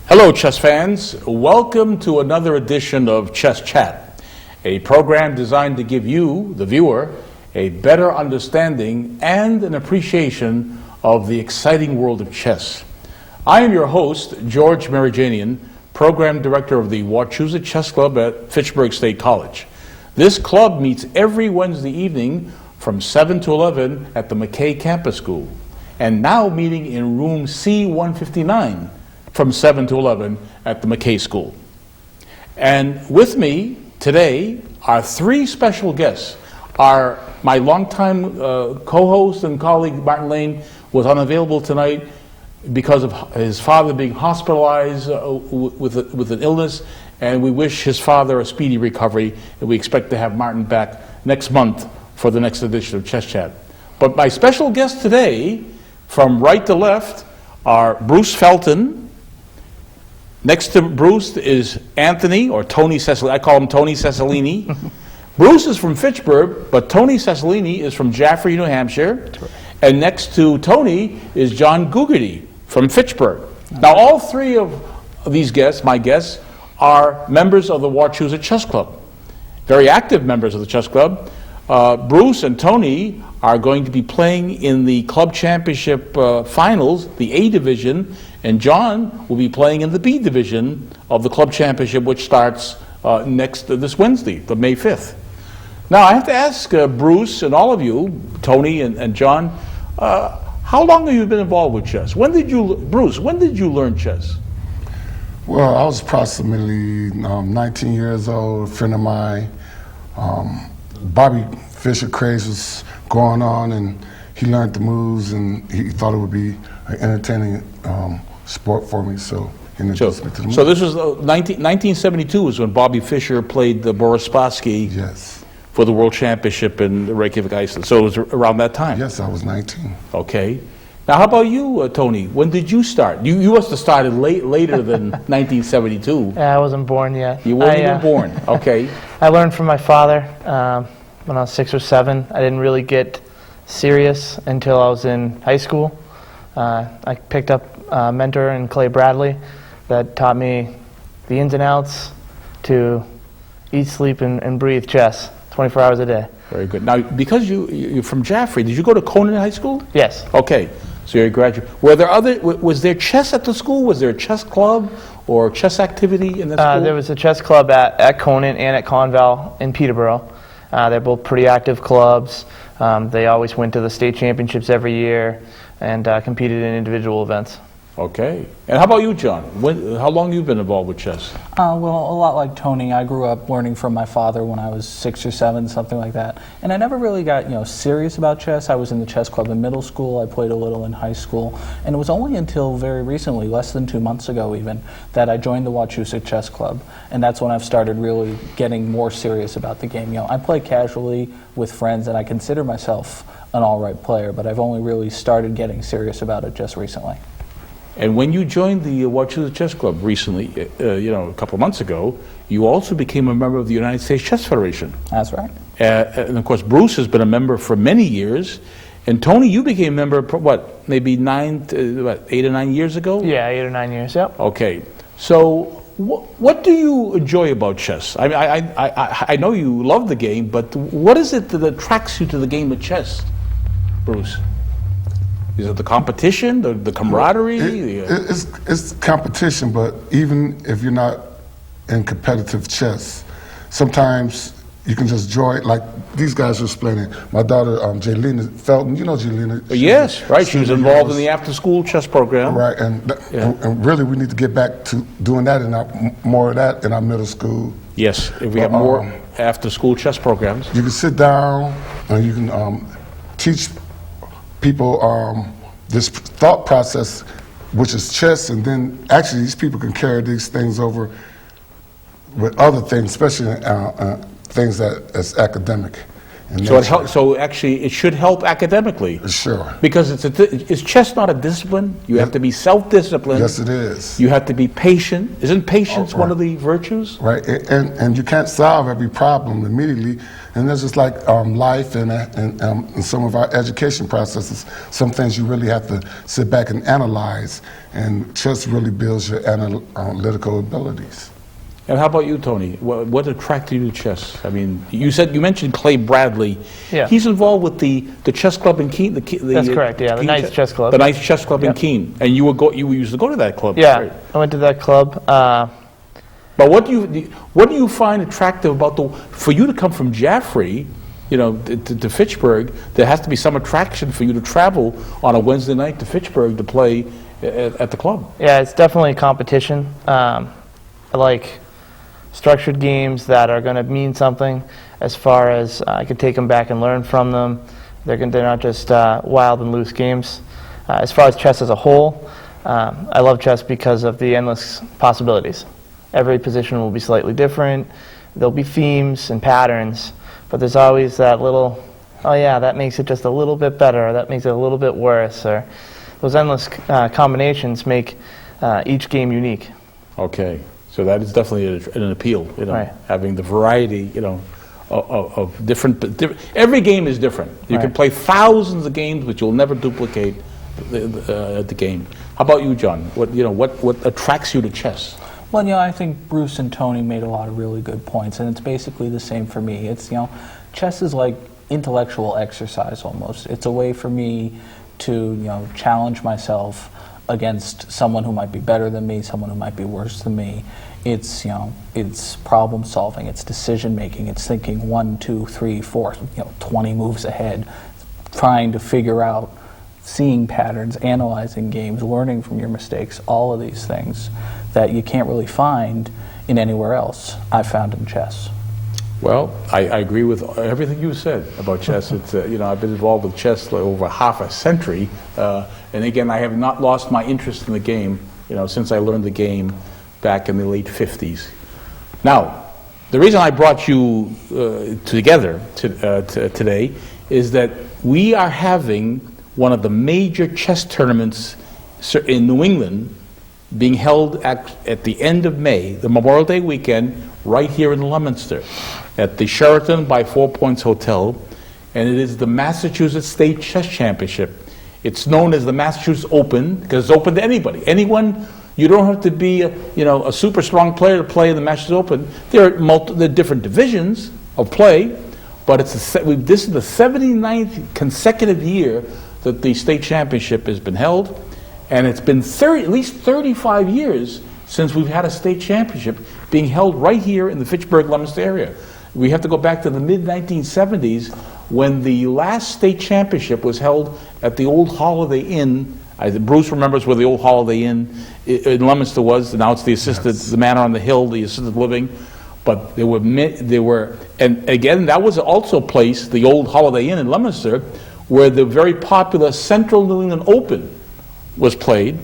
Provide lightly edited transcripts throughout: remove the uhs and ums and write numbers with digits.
Hello, chess fans. Welcome to another edition of Chess Chat, a program designed to give you, the viewer, a better understanding and an appreciation of the exciting world of chess. I am your host, George Merijanian, Program Director of the Wachusett Chess Club at Fitchburg State College. This club meets every Wednesday evening from 7 to 11 at the McKay Campus School, and now meeting in room C-159 from 7 to 11 at the McKay School. And with me today are three special guests. My longtime co-host and colleague, Martin Lane, was unavailable tonight because of his father being hospitalized with an illness, and we wish his father a speedy recovery, and we expect to have Martin back next month for the next edition of Chess Chat. But my special guests today, from right to left, are Bruce Felton. Next to Bruce is Anthony, or Tony Cecilini. I call him Tony Cecilini. Bruce is from Fitchburg, but Tony Cecilini is from Jaffrey, New Hampshire. And next to Tony is John Gugarty from Fitchburg. Now, all three of these guests, my guests, are members of the Wachusett Chess Club. Very active members of the chess club. Bruce and Tony are going to be playing in the club championship finals, the A division, and John will be playing in the B division of the club championship, which starts this Wednesday, the May 5th. Now, I have to ask Bruce and all of you, Tony and John, how long have you been involved with chess? Bruce, when did you learn chess? Well, I was approximately 19 years old. A friend of mine, Bobby Fischer craze was going on, and he learned the moves, and he thought it would be an entertaining sport for me, so he introduced me to the moves. So this was 1972 was when Bobby Fischer played the Boris Spassky for the World Championship in Reykjavik, Iceland. So it was around that time? Yes, I was 19. Okay. Now, how about you, Tony? When did you start? You must have started later than 1972. Yeah, I wasn't born yet. You weren't even born. Okay. I learned from my father when I was 6 or 7. I didn't really get serious until I was in high school. I picked up a mentor in Clay Bradley that taught me the ins and outs to eat, sleep, and breathe chess 24 hours a day. Very good. Now, because you're from Jaffrey, did you go to Conan High School? Yes. Okay. So you're a graduate. Was there chess at the school? Was there a chess club or chess activity in the school? There was a chess club at Conan and at Conval in Peterborough. They're both pretty active clubs. They always went to the state championships every year and competed in individual events. Okay. And how about you, John? How long have you been involved with chess? Well, a lot like Tony. I grew up learning from my father when I was 6 or 7, something like that. And I never really got, serious about chess. I was in the chess club in middle school. I played a little in high school. And it was only until very recently, less than 2 months ago even, that I joined the Wachusett Chess Club. And that's when I've started really getting more serious about the game. I play casually with friends, and I consider myself an all-right player, but I've only really started getting serious about it just recently. And when you joined the Wachusett Chess Club recently, a couple of months ago, you also became a member of the United States Chess Federation. That's right. And of course, Bruce has been a member for many years. And Tony, you became a member, maybe 8 or 9 years ago? Yeah, 8 or 9 years, yep. Okay. So what do you enjoy about chess? I know you love the game, but what is it that attracts you to the game of chess, Bruce? Is it the competition, the camaraderie? It's competition, but even if you're not in competitive chess, sometimes you can just enjoy it. Like these guys are explaining. My daughter, Jaylina Felton, you know Jaylina? Yes, right. She was involved in the after-school chess program. Right, and really we need to get back to doing that more of that in our middle school. Yes, if we have more after-school chess programs. You can sit down and you can teach people this thought process, which is chess, and then actually these people can carry these things over with other things, especially things that is academic. in So it nature. helps. So actually, it should help academically. Sure. Because is chess not a discipline? You have to be self-disciplined. Yes, it is. You have to be patient. Isn't patience Oh, one right. of the virtues? Right, and you can't solve every problem immediately, and that's just like life and some of our education processes. Some things you really have to sit back and analyze, and chess really builds your analytical abilities. And how about you, Tony? What attracted you to chess? I mean, you mentioned Clay Bradley. Yeah. He's involved with the chess club in Keene. That's correct, yeah, the Keene Knights Chess Club. The Knights Chess Club in Yep. Keene, and you used to go to that club. Yeah, right? I went to that club. But what do you find attractive about for you to come from Jaffrey, to Fitchburg? There has to be some attraction for you to travel on a Wednesday night to Fitchburg to play at the club. Yeah, it's definitely competition. I like structured games that are going to mean something as far as I can take them back and learn from them. They're not just wild and loose games. As far as chess as a whole, I love chess because of the endless possibilities. Every position will be slightly different. There'll be themes and patterns, but there's always that little, oh yeah, that makes it just a little bit better, or that makes it a little bit worse, or those endless combinations make each game unique. Okay, so that is definitely an appeal, Right. having the variety, of different. Every game is different. You can Right. play thousands of games, but you'll never duplicate the game. How about you, John? What attracts you to chess? Well, I think Bruce and Tony made a lot of really good points, and it's basically the same for me. It's, chess is like intellectual exercise almost. It's a way for me to, challenge myself against someone who might be better than me, someone who might be worse than me. It's, it's problem solving, it's decision making, it's thinking 1, 2, 3, 4, 20 moves ahead, trying to figure out, seeing patterns, analyzing games, learning from your mistakes, all of these things that you can't really find in anywhere else, I found in chess. Well, I agree with everything you said about chess. It's I've been involved with chess over half a century, and again, I have not lost my interest in the game. Since I learned the game back in the late '50s. Now, the reason I brought you together today is that we are having one of the major chess tournaments in New England being held at the end of May, the Memorial Day weekend, right here in Leominster, at the Sheraton by Four Points Hotel, and it is the Massachusetts State Chess Championship. It's known as the Massachusetts Open because it's open to anybody. Anyone, you don't have to be a super strong player to play in the Massachusetts Open. There are different divisions of play, but this is the 79th consecutive year that the state championship has been held. And it's been at least 35 years since we've had a state championship being held right here in the Fitchburg-Leominster area. We have to go back to the mid-1970s when the last state championship was held at the old Holiday Inn. Bruce remembers where the old Holiday Inn in Leominster was. Now it's the Manor on the Hill, the assisted living. But there were, and again, that was also a place, the old Holiday Inn in Leominster, where the very popular Central New England Open was played,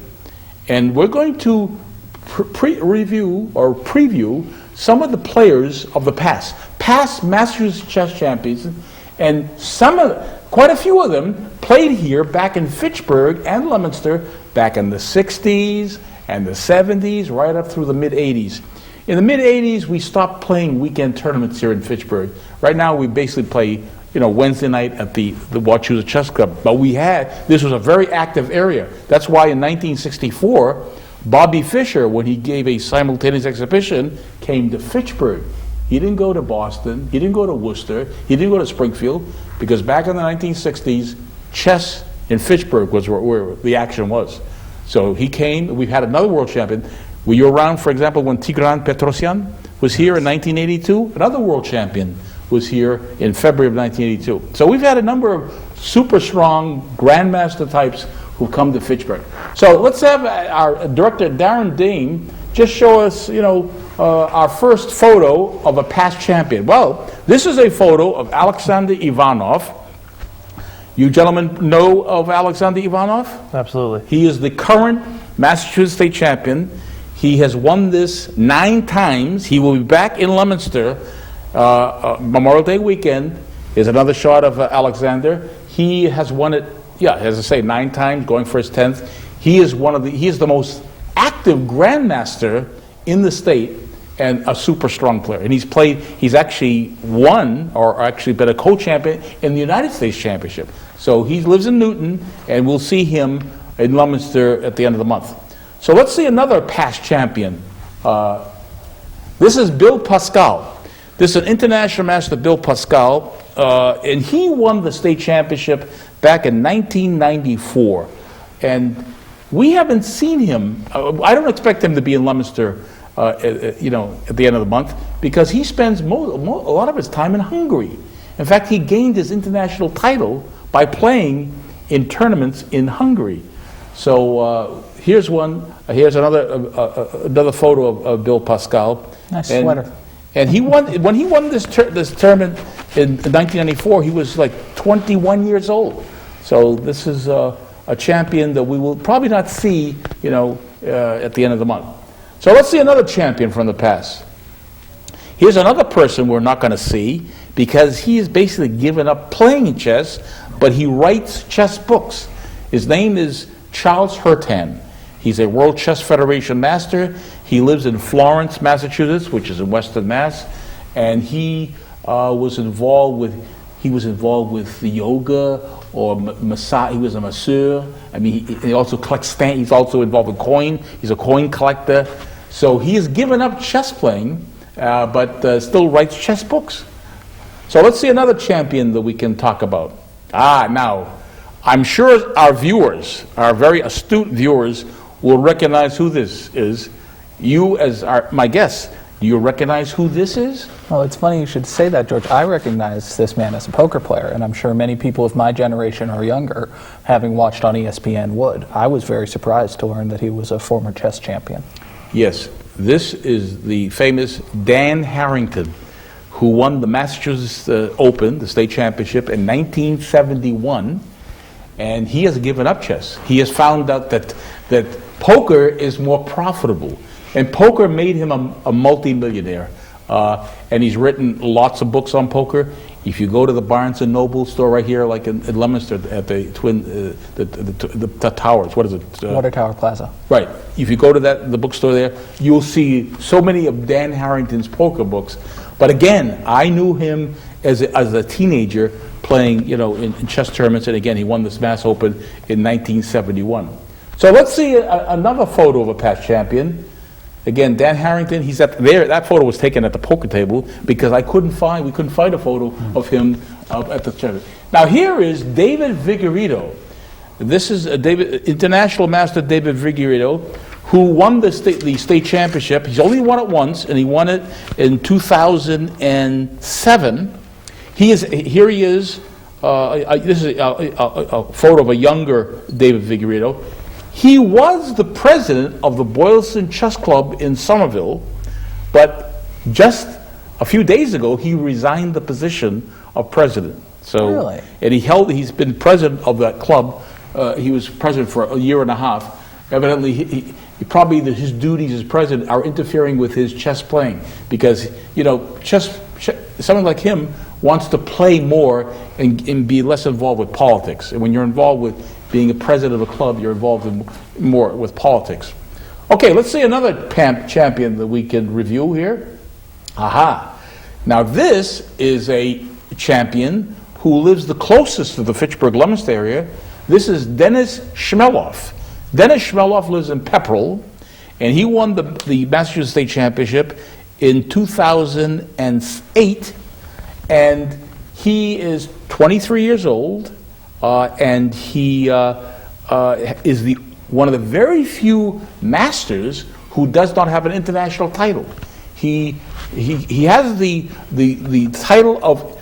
and we're going to review or preview some of the players of the past Massachusetts chess champions, and quite a few of them played here back in Fitchburg and Leominster back in the 60s and the 70s, right up through the mid-80s. In the mid-80s, we stopped playing weekend tournaments here in Fitchburg. Right now, we basically play Wednesday night at the Wachusett Chess Club. But this was a very active area. That's why in 1964, Bobby Fischer, when he gave a simultaneous exhibition, came to Fitchburg. He didn't go to Boston, he didn't go to Worcester, he didn't go to Springfield, because back in the 1960s, chess in Fitchburg was where the action was. So he came, we've had another world champion. Were you around, for example, when Tigran Petrosyan was here in 1982? Another world champion was here in February of 1982. So we've had a number of super strong grandmaster types who come to Fitchburg. So let's have our director, Darren Dane, just show us, our first photo of a past champion. Well, this is a photo of Alexander Ivanov. You gentlemen know of Alexander Ivanov? Absolutely. He is the current Massachusetts State Champion. He has won this 9 times. He will be back in Leominster Memorial Day weekend. Here's another shot of Alexander. He has won it, yeah, as I say, 9 times, going for his 10th. He is he is the most active grandmaster in the state and a super strong player. And he's actually won, or actually been a co-champion in the United States Championship. So he lives in Newton, and we'll see him in Leominster at the end of the month. So let's see another past champion. This is Bill Pascal. This is an international master, Bill Pascal, and he won the state championship back in 1994. And we haven't seen him. I don't expect him to be in Leominster, at the end of the month, because he spends a lot of his time in Hungary. In fact, he gained his international title by playing in tournaments in Hungary. So here's one. Here's another photo of Bill Pascal. Nice sweater. And he won when he won this tournament in 1994. He was like 21 years old. So this is a champion that we will probably not see, at the end of the month. So let's see another champion from the past. Here's another person we're not going to see because he has basically given up playing chess, but he writes chess books. His name is Charles Hurtan. He's a World Chess Federation master. He lives in Florence, Massachusetts, which is in Western Mass, and he was involved with the yoga or massage. He was a masseur. I mean, he also collects stamps. He's also involved with coin. He's a coin collector. So he has given up chess playing, but still writes chess books. So let's see another champion that we can talk about. Now, I'm sure our viewers, our very astute viewers, will recognize who this is. You, as my guest, do you recognize who this is? Well, it's funny you should say that, George. I recognize this man as a poker player, and I'm sure many people of my generation or younger, having watched on ESPN, would. I was very surprised to learn that he was a former chess champion. Yes, this is the famous Dan Harrington, who won the Massachusetts Open, the state championship, in 1971, and he has given up chess. He has found out that poker is more profitable, and poker made him a multi-millionaire. And he's written lots of books on poker. If you go to the Barnes & Noble store right here, like in Leominster, at the the towers, what is it? Water Tower Plaza. Right. If you go to the bookstore there, you'll see so many of Dan Harrington's poker books. But again, I knew him as a teenager playing, in chess tournaments. And again, he won this Mass Open in 1971. So let's see another photo of a past champion. Again, Dan Harrington, he's at there. That photo was taken at the poker table because we couldn't find a photo of him at the tournament. Now here is David Figueiredo. This is international master David Figueiredo, who won the state championship. He's only won it once, and he won it in 2007. Here he is. This is a photo of a younger David Figueiredo. He was the president of the Boylston Chess Club in Somerville, but just a few days ago he resigned the position of president. So, really? And he's been president of that club. He was president for a year and a half. Evidently, his duties as president are interfering with his chess playing because someone like him wants to play more and be less involved with politics. And when you're involved with being a president of a club, you're involved more with politics. Okay, let's see another champion that we can review here. Aha. Now this is a champion who lives the closest to the Fitchburg-Leominster area. This is Dennis Schmeloff. Dennis Schmeloff lives in Pepperell, and he won the Massachusetts State Championship in 2008, and he is 23 years old. And he is one of the very few masters who does not have an international title. He has the title of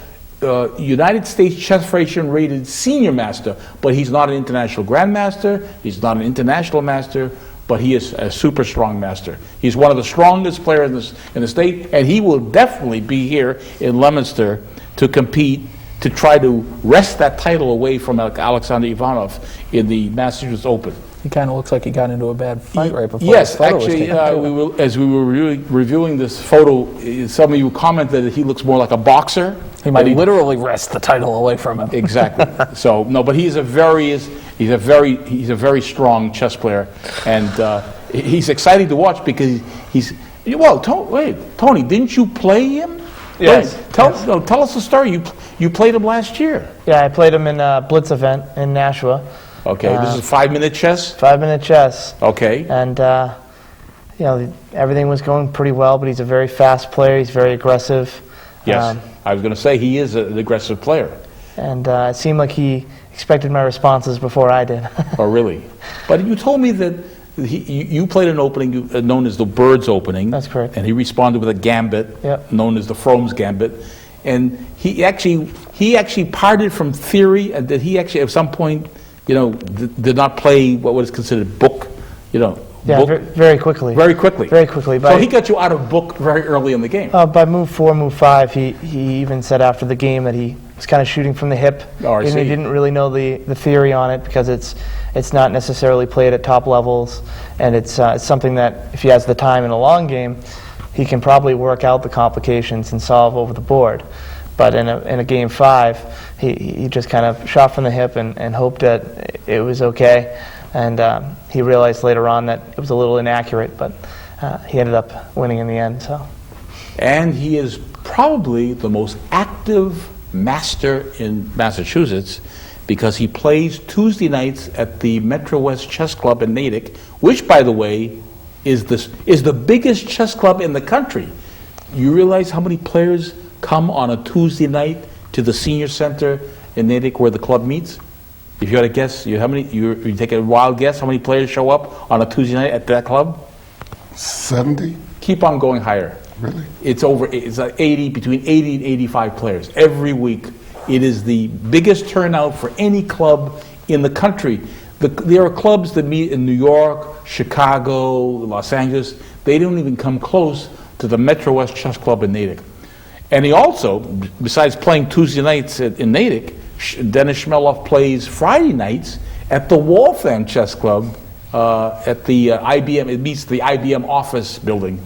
United States Chess Federation rated senior master, but he's not an international grandmaster. He's not an international master, but he is a super strong master. He's one of the strongest players in the state, and he will definitely be here in Leominster to compete, to try to wrest that title away from Alexander Ivanov in the Massachusetts Open. He kind of looks like he got into a bad fight right before Yes, this photo was actually, taken. as we were reviewing this photo, some of you commented that he looks more like a boxer. He might That he- literally wrest the title away from him. Exactly. So no, but he's a very strong chess player, and he's exciting to watch because he's well. Tony, didn't you play him? Yes. Tony, tell us the story. You played him last year. Yeah, I played him in a Blitz event in Nashua. Okay, this is 5-minute chess. 5-minute chess. Okay. And, everything was going pretty well, but he's a very fast player. He's very aggressive. Yes, I was going to say he is an aggressive player. And it seemed like he expected my responses before I did. Oh, really? But you told me that you played an opening known as the Bird's opening. That's correct. And he responded with a gambit Yep. known as the Fromm's gambit. And he actually parted from theory, and that he actually at some point, did not play what was considered book, Yeah, book very quickly. very quickly. Very quickly. So he got you out of book very early in the game. By move 4, move 5, he even said after the game that he was kind of shooting from the hip. Oh, I and see. he didn't really know the theory on it because it's not necessarily played at top levels, and it's something that if he has the time in a long game, he can probably work out the complications and solve over the board. But in a game 5, he just kind of shot from the hip and hoped that it was okay. And he realized later on that it was a little inaccurate, but he ended up winning in the end. So. And he is probably the most active master in Massachusetts because he plays Tuesday nights at the Metro West Chess Club in Natick, which, by the way, is the biggest chess club in the country. You realize how many players come on a Tuesday night to the senior center in Natick where the club meets? If you had to guess, you take a wild guess, how many players show up on a Tuesday night at that club? 70? Keep on going higher. Really? It's like between 80 and 85 players every week. It is the biggest turnout for any club in the country. There are clubs that meet in New York, Chicago, Los Angeles. They don't even come close to the Metro West Chess Club in Natick. And he also, besides playing Tuesday nights in Natick, Dennis Schmeloff plays Friday nights at the Waltham Chess Club at the IBM. It meets the IBM office building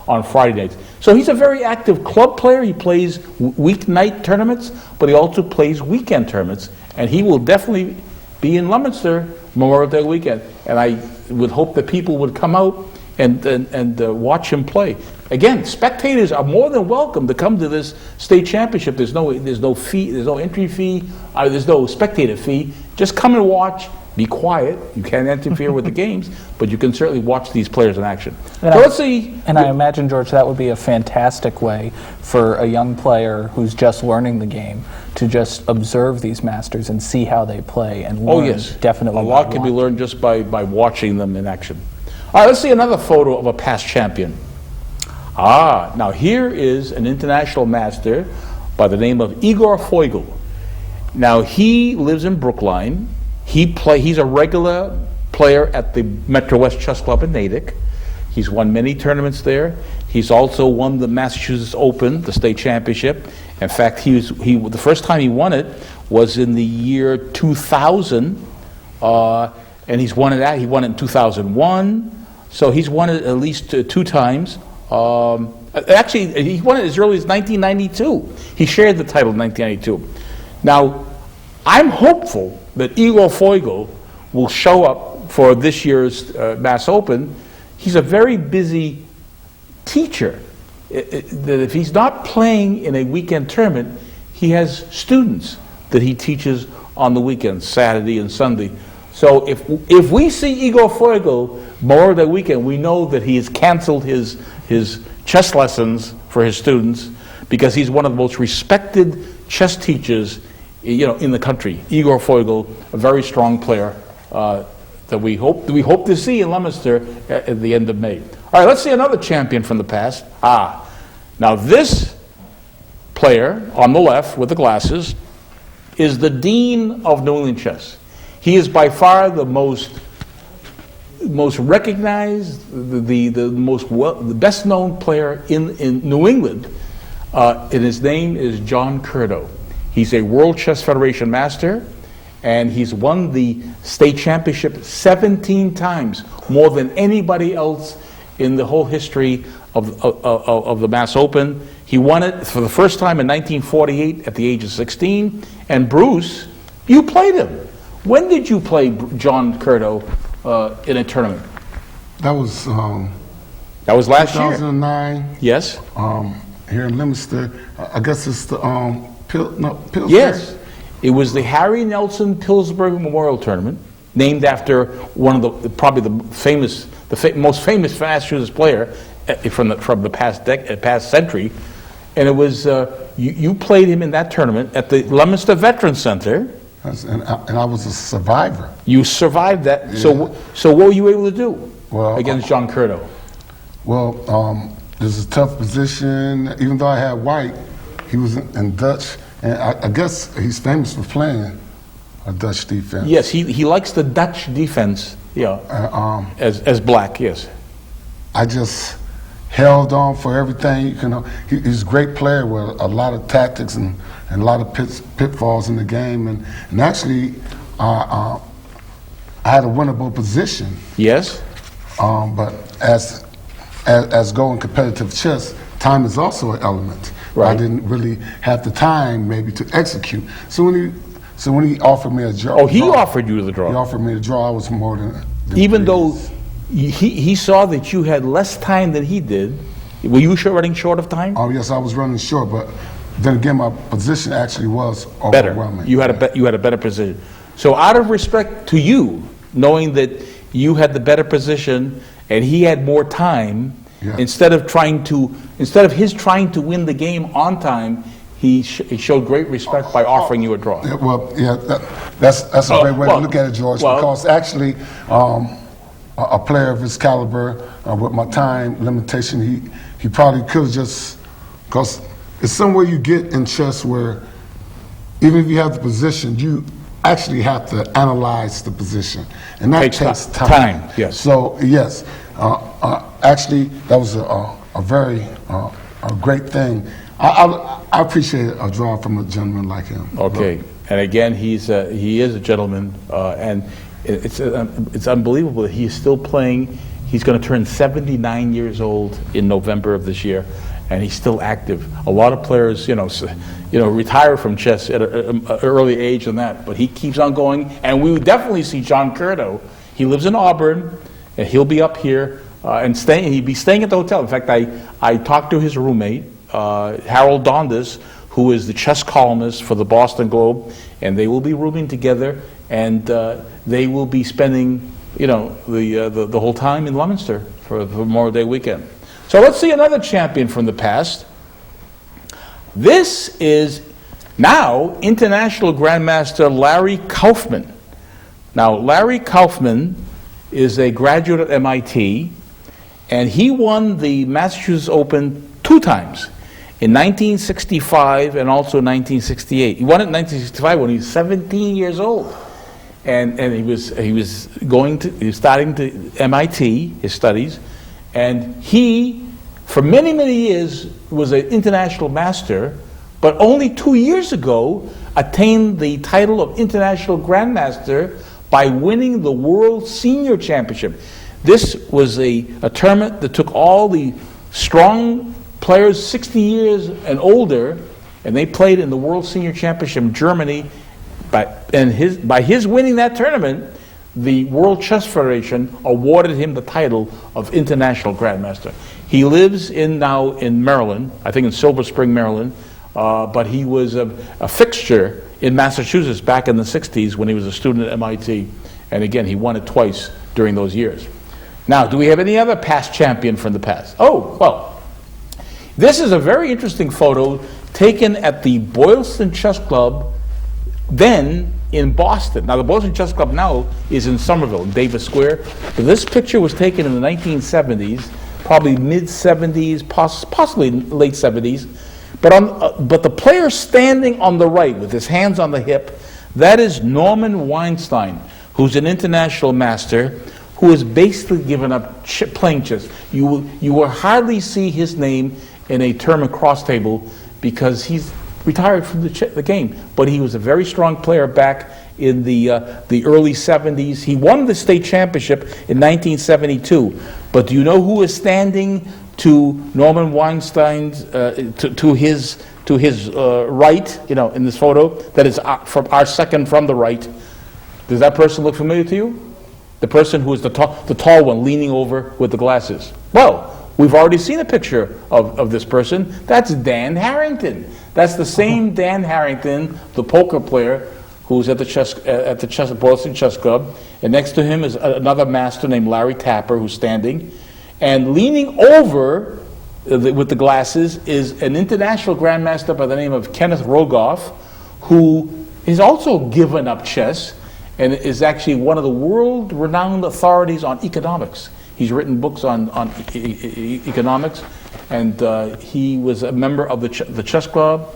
on Friday nights. So he's a very active club player. He plays weeknight tournaments, but he also plays weekend tournaments. And he will definitely be in Leominster Memorial Day weekend. And I would hope that people would come out and watch him play. Again, spectators are more than welcome to come to this state championship. There's no fee, there's no entry fee, there's no spectator fee. Just come and watch. Be quiet. You can't interfere with the games, but you can certainly watch these players in action. So let's see. And I imagine, George, that would be a fantastic way for a young player who's just learning the game to just observe these masters and see how they play and learn. Oh yes, definitely. A lot can be learned just by watching them in action. All right, let's see another photo of a past champion. Now here is an international master by the name of Igor Foigle. Now he lives in Brookline. He's a regular player at the Metro West Chess Club in Natick. He's won many tournaments there. He's also won the Massachusetts Open, the state championship. In fact, the first time he won it was in the year 2000, and he's won it. He won it in 2001. So he's won it at least 2 times. Actually, he won it as early as 1992. He shared the title in 1992. Now, I'm hopeful that Igor Foigle will show up for this year's Mass Open. He's a very busy teacher. That if he's not playing in a weekend tournament, he has students that he teaches on the weekends, Saturday and Sunday. So if we see Igor Foigle more of the weekend, we know that he has canceled his chess lessons for his students because he's one of the most respected chess teachers in the country. Igor Foigle, a very strong player that we hope to see in Leominster at the end of May. All right, let's see another champion from the past. Now this player on the left with the glasses is the dean of New England chess. He is by far the most recognized, the best known player in New England, and his name is John Curto. He's a World Chess Federation master, and he's won the state championship 17 times, more than anybody else in the whole history of the Mass Open. He won it for the first time in 1948 at the age of 16. And Bruce, you played him. When did you play John Curto in a tournament? That was That was last year. 2009. Yes. Here in Leominster. I guess it's the Pillsbury. Yes. It was the Harry Nelson Pillsbury Memorial Tournament, named after one of the probably the most famous Massachusetts player from the past century, and it was you played him in that tournament at the Leominster Veterans Center. And I was a survivor. You survived that. Yeah. So what were you able to do against John Curto? Well, this is a tough position. Even though I had white, he was in Dutch, and I guess he's famous for playing a Dutch defense. Yes, he likes the Dutch defense. Yeah, as black. Yes. I just held on for everything. You know, he's a great player with a lot of tactics and a lot of pitfalls in the game. And actually, I had a winnable position. Yes. But as going competitive chess, time is also an element. Right. I didn't really have the time maybe to execute. So when he offered me a draw, He offered you the draw. He offered me a draw. I was more than Even though pleased. he saw that you had less time than he did. Were you running short of time? Oh yes, I was running short, but then again, my position actually was Better. overwhelming. You had a better position. So out of respect to you, knowing that you had the better position and he had more time, Yeah. instead of his trying to win the game on time, he showed great respect by offering you a draw. Yeah, well, yeah, that's a great way to look at it, George. Because actually, a player of his caliber, with my time limitation, he probably could have just, because it's somewhere you get in chess where even if you have the position, you actually have to analyze the position, and that takes time. Yes. So yes, actually, that was a very a great thing. I appreciate a draw from a gentleman like him. Okay, and again, he is a gentleman, and it's unbelievable that he's still playing. He's going to turn 79 years old in November of this year, and he's still active. A lot of players, retire from chess at an early age than that, but he keeps on going. And we would definitely see John Curto. He lives in Auburn, and he'll be up here and staying. He'd be staying at the hotel. In fact, I talked to his roommate, Harold Dondas, who is the chess columnist for the Boston Globe, and they will be rooming together, and they will be spending, the whole time in Leominster for Memorial Day weekend. So let's see another champion from the past. This is now International Grandmaster Larry Kaufman. Now, Larry Kaufman is a graduate at MIT, and he won the Massachusetts Open 2 times, in 1965 and also 1968. He won it in 1965 when he was 17 years old, and he was starting to MIT, his studies, and he, for many, many years, was an international master, but only 2 years ago attained the title of International Grandmaster by winning the World Senior Championship. This was a tournament that took all the strong players 60 years and older, and they played in the World Senior Championship in Germany. By his winning that tournament, the World Chess Federation awarded him the title of International Grandmaster. He lives now in Maryland, I think in Silver Spring, Maryland, but he was a fixture in Massachusetts back in the 60s when he was a student at MIT. And again, he won it twice during those years. Now, do we have any other past champion from the past? Oh, well, this is a very interesting photo taken at the Boylston Chess Club, then in Boston. Now, the Boylston Chess Club now is in Somerville, in Davis Square. But this picture was taken in the 1970s, probably mid-70s, possibly late 70s. But the player standing on the right with his hands on the hip, that is Norman Weinstein, who's an international master, who has basically given up playing chess. You will hardly see his name in a tournament cross table because he's retired from the game. But he was a very strong player back in the early 70s. He won the state championship in 1972. But do you know who is standing to Norman Weinstein's, to his right, in this photo? That is from our second from the right. Does that person look familiar to you? The person who is the tall one leaning over with the glasses. Well, we've already seen a picture of this person. That's Dan Harrington. That's the same Dan Harrington, the poker player, who's at the Boylston Chess Club. And next to him is another master named Larry Tapper, who's standing. And leaning over with the glasses is an international grandmaster by the name of Kenneth Rogoff, who is also given up chess and is actually one of the world-renowned authorities on economics. He's written books on economics, and he was a member of the chess club.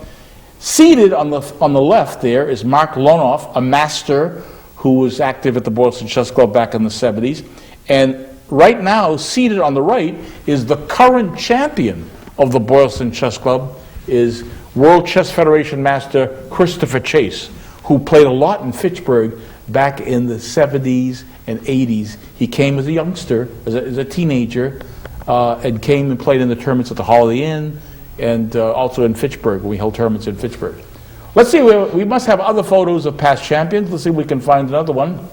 Seated on the left there is Mark Lonoff, a master who was active at the Boylston Chess Club back in the 70s. And right now, seated on the right, is the current champion of the Boylston Chess Club, is World Chess Federation master Christopher Chase, who played a lot in Fitchburg back in the 70s and 80s. He came as a youngster, as a teenager, and came and played in the tournaments at the Holiday Inn and also in Fitchburg. We held tournaments in Fitchburg. Let's see, we must have other photos of past champions. Let's see if we can find another one.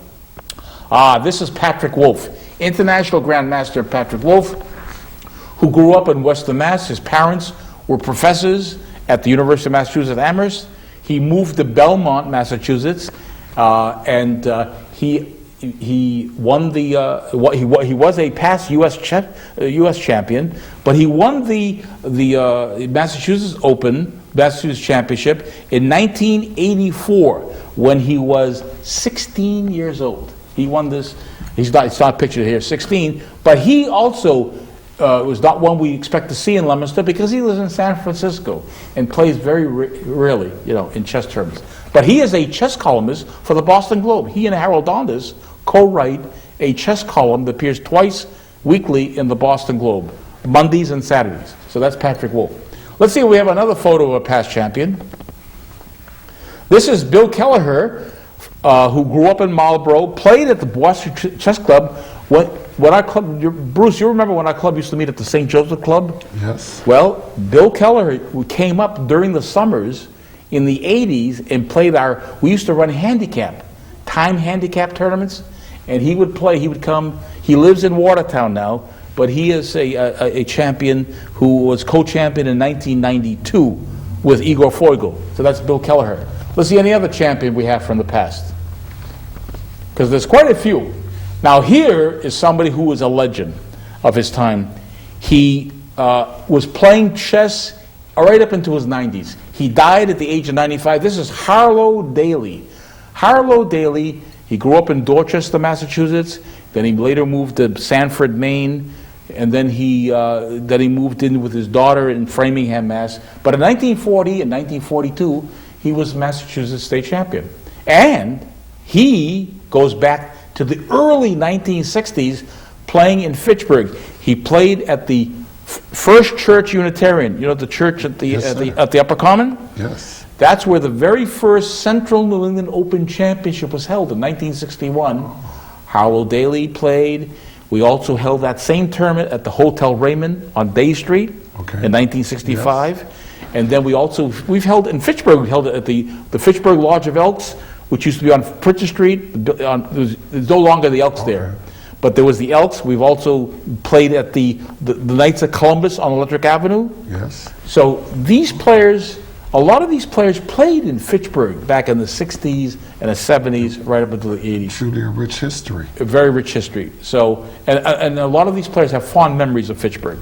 This is Patrick Wolf, international grandmaster Patrick Wolf, who grew up in Western Mass. His parents were professors at the University of Massachusetts Amherst. He moved to Belmont, Massachusetts, and he won the he was a past U.S. champion, but he won the Massachusetts Championship in 1984 when he was 16 years old. He won this. It's not pictured here, 16, but he also was not one we expect to see in Leominster because he lives in San Francisco and plays very rarely, in chess tournaments. But he is a chess columnist for the Boston Globe. He and Harold Dondas co-write a chess column that appears twice weekly in the Boston Globe, Mondays and Saturdays. So that's Patrick Wolf. Let's see if we have another photo of a past champion. This is Bill Kelleher, who grew up in Marlborough, played at the Boston Chess Club. When our club, Bruce, you remember when our club used to meet at the St. Joseph Club? Yes. Well, Bill Kelleher came up during the summers in the 80s and played we used to run time handicap tournaments, and he would play, he lives in Watertown now, but he is a champion who was co-champion in 1992 with Igor Foigl. So that's Bill Kelleher. Let's see any other champion we have from the past, because there's quite a few. Now here is somebody who was a legend of his time. He was playing chess right up into his 90s. He died at the age of 95. This is Harlow Daly. Harlow Daly, he grew up in Dorchester, Massachusetts. Then he later moved to Sanford, Maine. And then he moved in with his daughter in Framingham, Mass. But in 1940 and 1942, he was Massachusetts state champion. And he goes back to the early 1960s playing in Fitchburg. He played at the First Church Unitarian, the church at the Upper Common? Yes. That's where the very first Central New England Open Championship was held in 1961. Howell Daly played. We also held that same tournament at the Hotel Raymond on Day Street in 1965. Yes. And then we've held in Fitchburg, we held it at the Fitchburg Lodge of Elks, which used to be on Pritchard Street. There's no longer the Elks there. But there was the Elks. We've also played at the Knights of Columbus on Electric Avenue. Yes. So these players, a lot of these players played in Fitchburg back in the 60s and the 70s, right up until the 80s. Truly a rich history. A very rich history. So, and a lot of these players have fond memories of Fitchburg.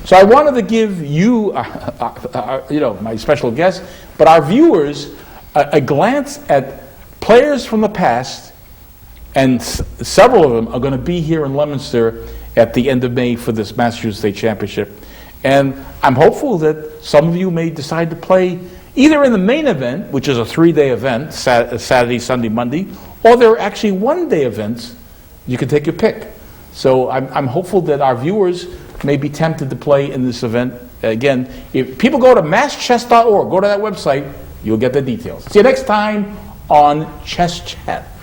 So I wanted to give you, my special guest, but our viewers, a glance at players from the past, and several of them are going to be here in Leominster at the end of May for this Massachusetts State Championship. And I'm hopeful that some of you may decide to play either in the main event, which is a 3-day event, Saturday, Sunday, Monday, or there are actually 1-day events. You can take your pick. So I'm hopeful that our viewers may be tempted to play in this event. Again, if people go to masschess.org, go to that website, you'll get the details. See you next time on Chess Chat.